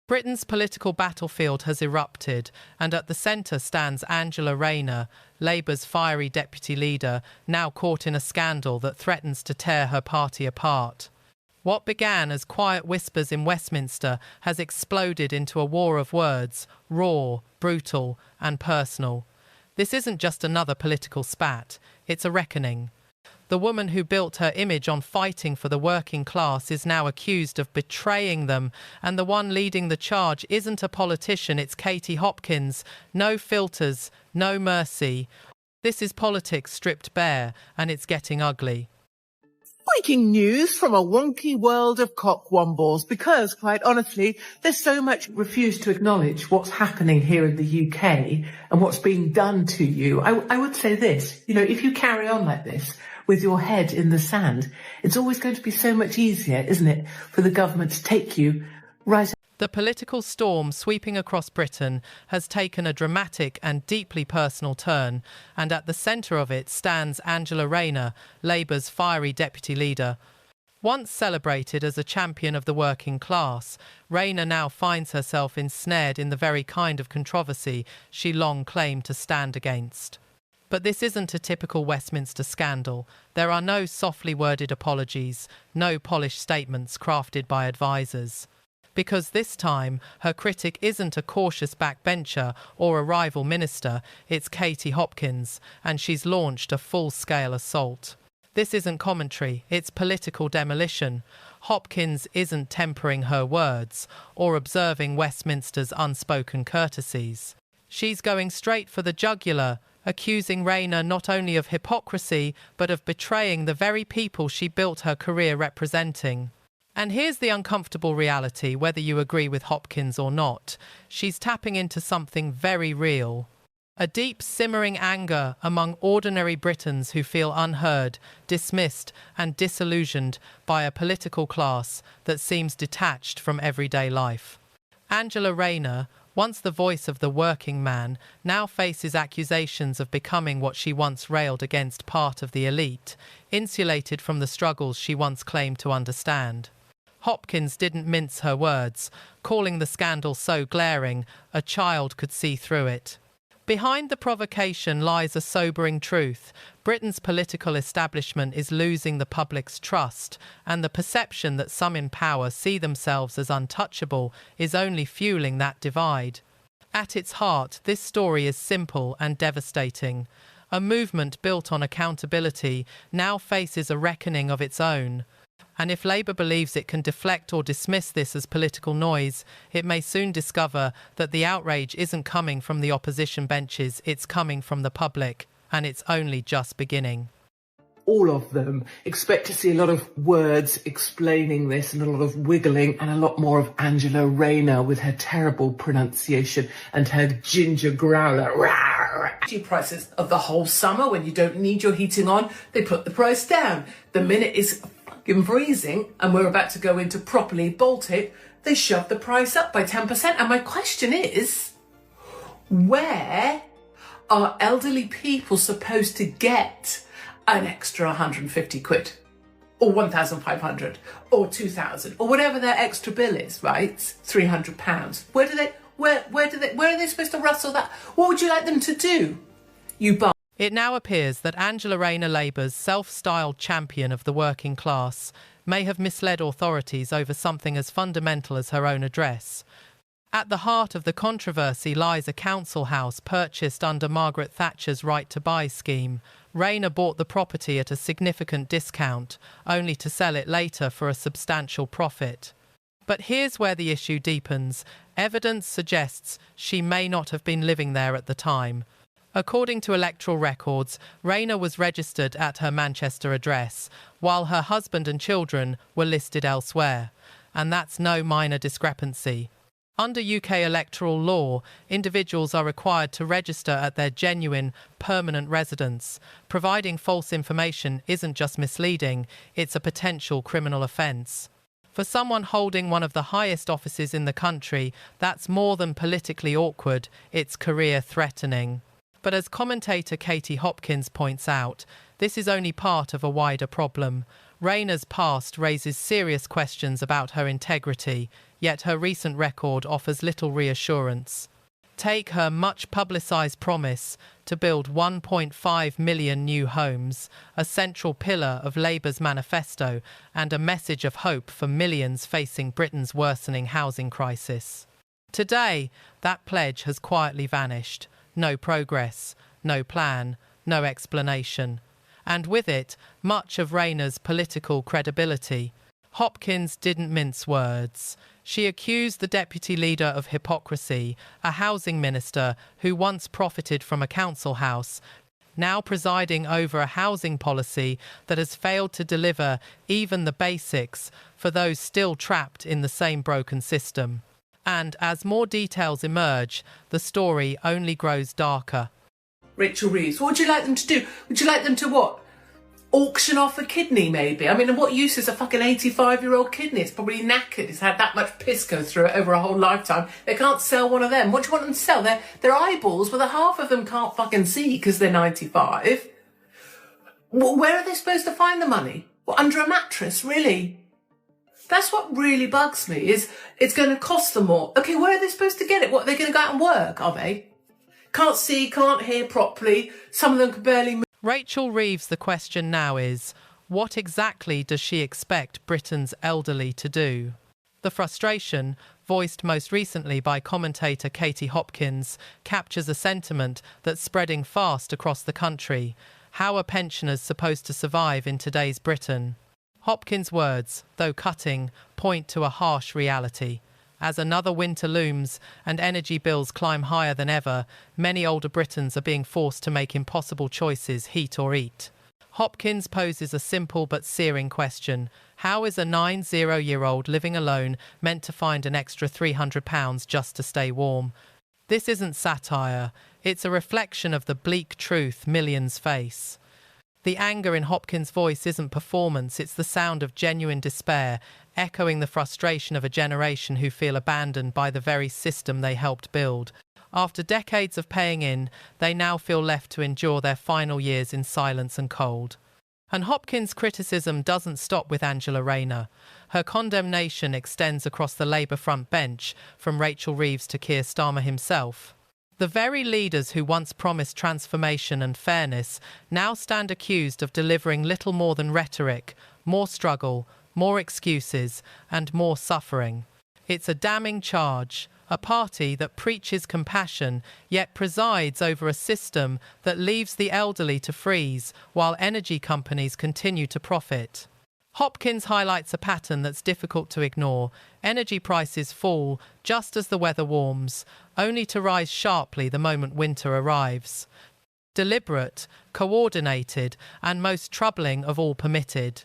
Britain's political battlefield has erupted, and at the centre stands Angela Rayner, Labour's fiery deputy leader, now caught in a scandal that threatens to tear her party apart. What began as quiet whispers in Westminster has exploded into a war of words, raw, brutal, and personal. This isn't just another political spat, it's a reckoning. The woman who built her image on fighting for the working class is now accused of betraying them, and the one leading the charge isn't a politician, it's Katie Hopkins. No filters, no mercy. This is politics stripped bare, and it's getting ugly. Breaking news from a wonky world of cockwombles, because, quite honestly, there's so much refused to acknowledge what's happening here in the UK and what's being done to you. I would say this, if you carry on like this, with your head in the sand, it's always going to be so much easier, isn't it, for the government to take you right. The political storm sweeping across Britain has taken a dramatic and deeply personal turn, and at the centre of it stands Angela Rayner, Labour's fiery deputy leader. Once celebrated as a champion of the working class, Rayner now finds herself ensnared in the very kind of controversy she long claimed to stand against. But this isn't a typical Westminster scandal. There are no softly worded apologies, no polished statements crafted by advisers. Because this time, her critic isn't a cautious backbencher or a rival minister, it's Katie Hopkins, and she's launched a full-scale assault. This isn't commentary, it's political demolition. Hopkins isn't tempering her words or observing Westminster's unspoken courtesies. She's going straight for the jugular, accusing Rayner not only of hypocrisy, but of betraying the very people she built her career representing. And here's the uncomfortable reality, whether you agree with Hopkins or not. She's tapping into something very real. A deep, simmering anger among ordinary Britons who feel unheard, dismissed, and disillusioned by a political class that seems detached from everyday life. Angela Rayner, once the voice of the working man, now faces accusations of becoming what she once railed against, part of the elite, insulated from the struggles she once claimed to understand. Hopkins didn't mince her words, calling the scandal so glaring a child could see through it. Behind the provocation lies a sobering truth. Britain's political establishment is losing the public's trust, and the perception that some in power see themselves as untouchable is only fueling that divide. At its heart, this story is simple and devastating. A movement built on accountability now faces a reckoning of its own. And if Labour believes it can deflect or dismiss this as political noise, it may soon discover that the outrage isn't coming from the opposition benches, it's coming from the public, and it's only just beginning. All of them expect to see a lot of words explaining this and a lot of wiggling and a lot more of Angela Rayner with her terrible pronunciation and her ginger growler. Energy prices of the whole summer, when you don't need your heating on, they put the price down. The minute it's fucking freezing and we're about to go into properly Baltic, they shove the price up by 10%. And my question is, where are elderly people supposed to get an extra 150 quid or 1,500 or 2,000 or whatever their extra bill is, right? £300. Where are they supposed to rustle that? What would you like them to do? It now appears that Angela Rayner, Labour's self-styled champion of the working class, may have misled authorities over something as fundamental as her own address. At the heart of the controversy lies a council house purchased under Margaret Thatcher's Right to Buy scheme. Rayner bought the property at a significant discount, only to sell it later for a substantial profit. But here's where the issue deepens. Evidence suggests she may not have been living there at the time. According to electoral records, Rayner was registered at her Manchester address, while her husband and children were listed elsewhere. And that's no minor discrepancy. Under UK electoral law, individuals are required to register at their genuine, permanent residence. Providing false information isn't just misleading, it's a potential criminal offence. For someone holding one of the highest offices in the country, that's more than politically awkward, it's career-threatening. But as commentator Katie Hopkins points out, this is only part of a wider problem. Rayner's past raises serious questions about her integrity. yet her recent record offers little reassurance. Take her much publicised promise to build 1.5 million new homes, a central pillar of Labour's manifesto and a message of hope for millions facing Britain's worsening housing crisis. Today, that pledge has quietly vanished. No progress, no plan, no explanation. And with it, much of Rayner's political credibility. Hopkins didn't mince words. She accused the deputy leader of hypocrisy, a housing minister who once profited from a council house, now presiding over a housing policy that has failed to deliver even the basics for those still trapped in the same broken system. And as more details emerge, the story only grows darker. Rachel Reeves, what would you like them to do? Would you like them to what? Auction off a kidney, maybe? I mean, what use is a fucking 85-year-old kidney? It's probably knackered. It's had that much piss go through it over a whole lifetime. They can't sell one of them. What do you want them to sell? Their eyeballs, well, the half of them can't fucking see because they're 95. Well, where are they supposed to find the money? Well, under a mattress, really? That's what really bugs me, is it's going to cost them more. Okay, where are they supposed to get it? What, they're going to go out and work, are they? Can't see, can't hear properly. Some of them can barely move. Rachel Reeves, the question now is, what exactly does she expect Britain's elderly to do? The frustration, voiced most recently by commentator Katie Hopkins, captures a sentiment that's spreading fast across the country. How are pensioners supposed to survive in today's Britain? Hopkins' words, though cutting, point to a harsh reality. As another winter looms and energy bills climb higher than ever, many older Britons are being forced to make impossible choices, heat or eat. Hopkins poses a simple but searing question. How is a 90-year-old living alone meant to find an extra £300 just to stay warm? This isn't satire. It's a reflection of the bleak truth millions face. The anger in Hopkins' voice isn't performance, it's the sound of genuine despair, echoing the frustration of a generation who feel abandoned by the very system they helped build. After decades of paying in, they now feel left to endure their final years in silence and cold. And Hopkins' criticism doesn't stop with Angela Rayner. Her condemnation extends across the Labour front bench, from Rachel Reeves to Keir Starmer himself. The very leaders who once promised transformation and fairness now stand accused of delivering little more than rhetoric, more struggle, more excuses, and more suffering. It's a damning charge, a party that preaches compassion yet presides over a system that leaves the elderly to freeze while energy companies continue to profit. Hopkins highlights a pattern that's difficult to ignore. Energy prices fall just as the weather warms, only to rise sharply the moment winter arrives. Deliberate, coordinated, and most troubling of all permitted.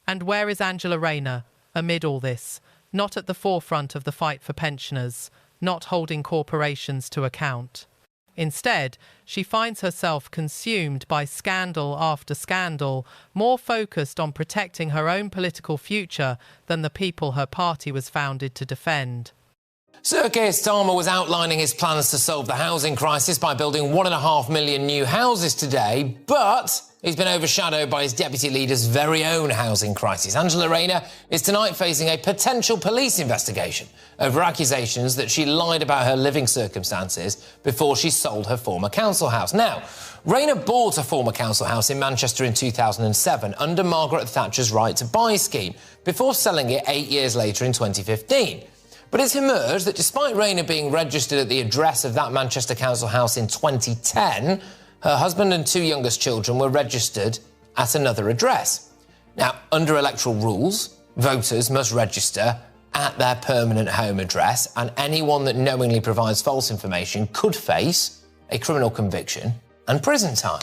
And where is Angela Rayner amid all this? Not at the forefront of the fight for pensioners, not holding corporations to account. Instead, she finds herself consumed by scandal after scandal, more focused on protecting her own political future than the people her party was founded to defend. Sir Keir Starmer was outlining his plans to solve the housing crisis by building 1.5 million new houses today, but he's been overshadowed by his deputy leader's very own housing crisis. Angela Rayner is tonight facing a potential police investigation over accusations that she lied about her living circumstances before she sold her former council house. Now, Rayner bought a former council house in Manchester in 2007 under Margaret Thatcher's Right to Buy scheme, before selling it 8 years later in 2015. But it's emerged that despite Rayner being registered at the address of that Manchester council house in 2010, her husband and 2 youngest children were registered at another address. Now, under electoral rules, voters must register at their permanent home address, and anyone that knowingly provides false information could face a criminal conviction and prison time.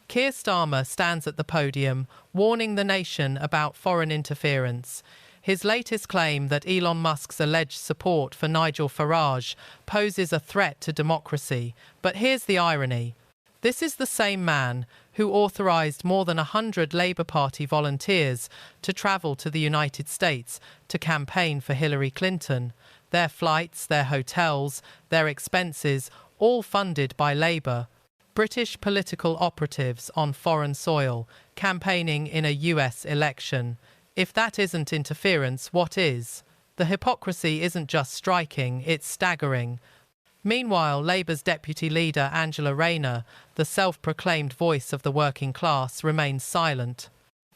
Keir Starmer stands at the podium, warning the nation about foreign interference. His latest claim that Elon Musk's alleged support for Nigel Farage poses a threat to democracy. But here's the irony. This is the same man who authorised more than 100 Labour Party volunteers to travel to the United States to campaign for Hillary Clinton. Their flights, their hotels, their expenses, all funded by Labour. British political operatives on foreign soil, campaigning in a US election. If that isn't interference, what is? The hypocrisy isn't just striking, it's staggering. Meanwhile, Labour's deputy leader Angela Rayner, the self-proclaimed voice of the working class, remains silent.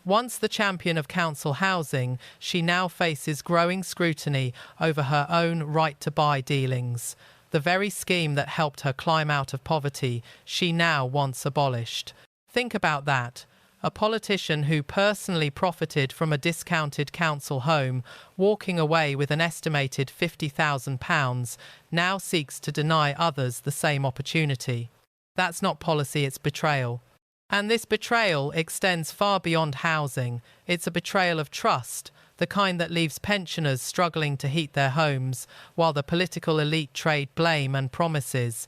Once the champion of council housing, she now faces growing scrutiny over her own right-to-buy dealings. The very scheme that helped her climb out of poverty, she now wants abolished. Think about that. A politician who personally profited from a discounted council home, walking away with an estimated £50,000, now seeks to deny others the same opportunity. That's not policy, it's betrayal. And this betrayal extends far beyond housing. It's a betrayal of trust, the kind that leaves pensioners struggling to heat their homes, while the political elite trade blame and promises.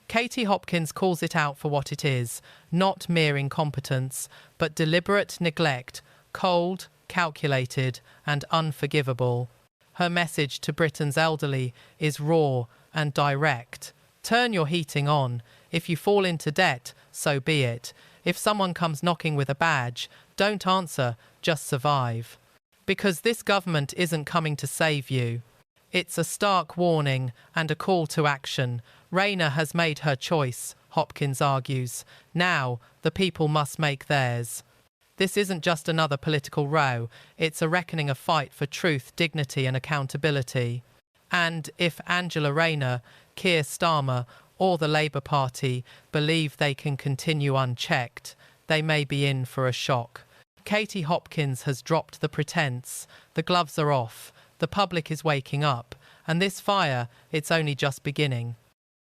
Katie Hopkins calls it out for what it is, not mere incompetence, but deliberate neglect, cold, calculated, and unforgivable. Her message to Britain's elderly is raw and direct. Turn your heating on. If you fall into debt, so be it. If someone comes knocking with a badge, don't answer, just survive. Because this government isn't coming to save you. It's a stark warning and a call to action. Rayner has made her choice, Hopkins argues. Now, the people must make theirs. This isn't just another political row, it's a reckoning, a fight for truth, dignity and accountability. And if Angela Rayner, Keir Starmer or the Labour Party believe they can continue unchecked, they may be in for a shock. Katie Hopkins has dropped the pretense. The gloves are off. The public is waking up. And this fire, it's only just beginning.